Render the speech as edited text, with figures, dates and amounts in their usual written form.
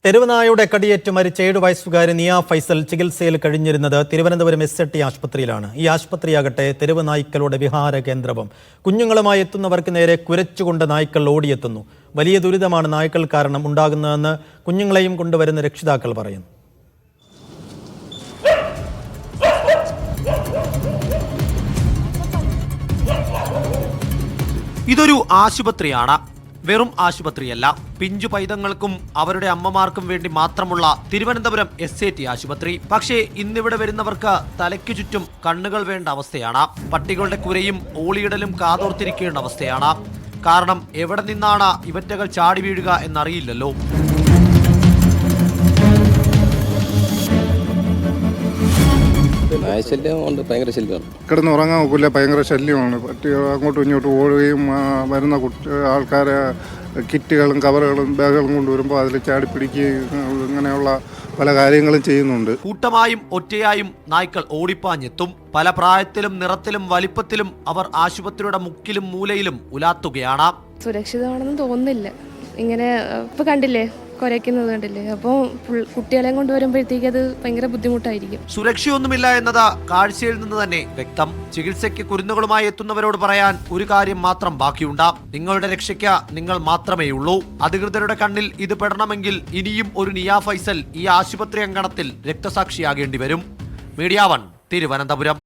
തെരുവുനായയുടെ കടിയേറ്റ് മരിച്ച 7 വയസ്സുകാരി നിയ ഫൈസൽ ചികിത്സയിൽ കഴിഞ്ഞിരുന്നത് തിരുവനന്തപുരം ST ആശുപത്രിയിലാണ്. ഈ ആശുപത്രിയാകട്ടെ തെരുവ് നായ്ക്കളുടെ വിഹാര കേന്ദ്രവും. കുഞ്ഞുങ്ങളുമായി എത്തുന്നവർക്ക് നേരെ കുരച്ചുകൊണ്ട് നായ്ക്കൾ ഓടിയെത്തുന്നു. വലിയ ദുരിതമാണ് നായ്ക്കൾ കാരണം ഉണ്ടാകുന്നതെന്ന് കുഞ്ഞുങ്ങളെയും കൊണ്ടുവരുന്ന രക്ഷിതാക്കൾ പറയുന്നു. ഇതൊരു ആശുപത്രിയാണ്. വെറും ആശുപത്രിയല്ല, പിഞ്ചു പൈതങ്ങൾക്കും അവരുടെ അമ്മമാർക്കും വേണ്ടി മാത്രമുള്ള തിരുവനന്തപുരം ST ആശുപത്രി. പക്ഷേ ഇന്നിവിടെ വരുന്നവർക്ക് തലയ്ക്കു ചുറ്റും കണ്ണുകൾ വേണ്ട അവസ്ഥയാണ്. പട്ടികളുടെ കുരയും ഓളിയിടലും കാതോർത്തിരിക്കേണ്ട അവസ്ഥയാണ്. കാരണം എവിടെ നിന്നാണ് ഇവറ്റകൾ ചാടി വീഴുക എന്നറിയില്ലല്ലോ. കിടന്നുറങ്ങാൻ നോക്കില്ല, ഭയങ്കര ശല്യമാണ്. പട്ടികൾ അങ്ങോട്ടും ഇങ്ങോട്ടും ഓടുകയും വരുന്ന ആൾക്കാരെ കിറ്റുകളും കവറുകളും ബാഗുകളും കൊണ്ടുവരുമ്പോൾ അതിൽ ചാടി പിടിക്കുകയും ഇങ്ങനെയുള്ള പല കാര്യങ്ങളും ചെയ്യുന്നുണ്ട്. കൂട്ടമായും ഒറ്റയായും നായ്ക്കൾ ഓടിപ്പാഞ്ഞെത്തും. പല പ്രായത്തിലും നിറത്തിലും വലിപ്പത്തിലും അവർ ആശുപത്രിയുടെ മുക്കിലും മൂലയിലും ഉലാത്തുകയാണ്. സുരക്ഷിതമാണെന്ന് തോന്നുന്നില്ല. ഇങ്ങനെ ഇപ്പൊ കണ്ടില്ലേ, കുരയ്ക്കുന്നത് കണ്ടില്ലേ. അപ്പോൾ കുട്ടികളെയും കൊണ്ടുവരുമ്പോഴത്തേക്ക് അത് ഭയങ്കര ബുദ്ധിമുട്ടായിരിക്കും. സുരക്ഷയൊന്നുമില്ല എന്നത് കാഴ്ചയിൽ നിന്ന് തന്നെ വ്യക്തം. ചികിത്സയ്ക്ക് കുരുന്നുകളുമായി എത്തുന്നവരോട് പറയാൻ ഒരു കാര്യം മാത്രം ബാക്കിയുണ്ട്: നിങ്ങളുടെ രക്ഷയ്ക്ക് നിങ്ങൾ മാത്രമേ ഉള്ളൂ. അധികൃതരുടെ കണ്ണിൽ ഇത് പെടണമെങ്കിൽ ഇനിയും ഒരു നിയ ഫൈസൽ ഈ ആശുപത്രി അങ്കണത്തിൽ രക്തസാക്ഷിയാകേണ്ടി വരും. മീഡിയ 1 തിരുവനന്തപുരം.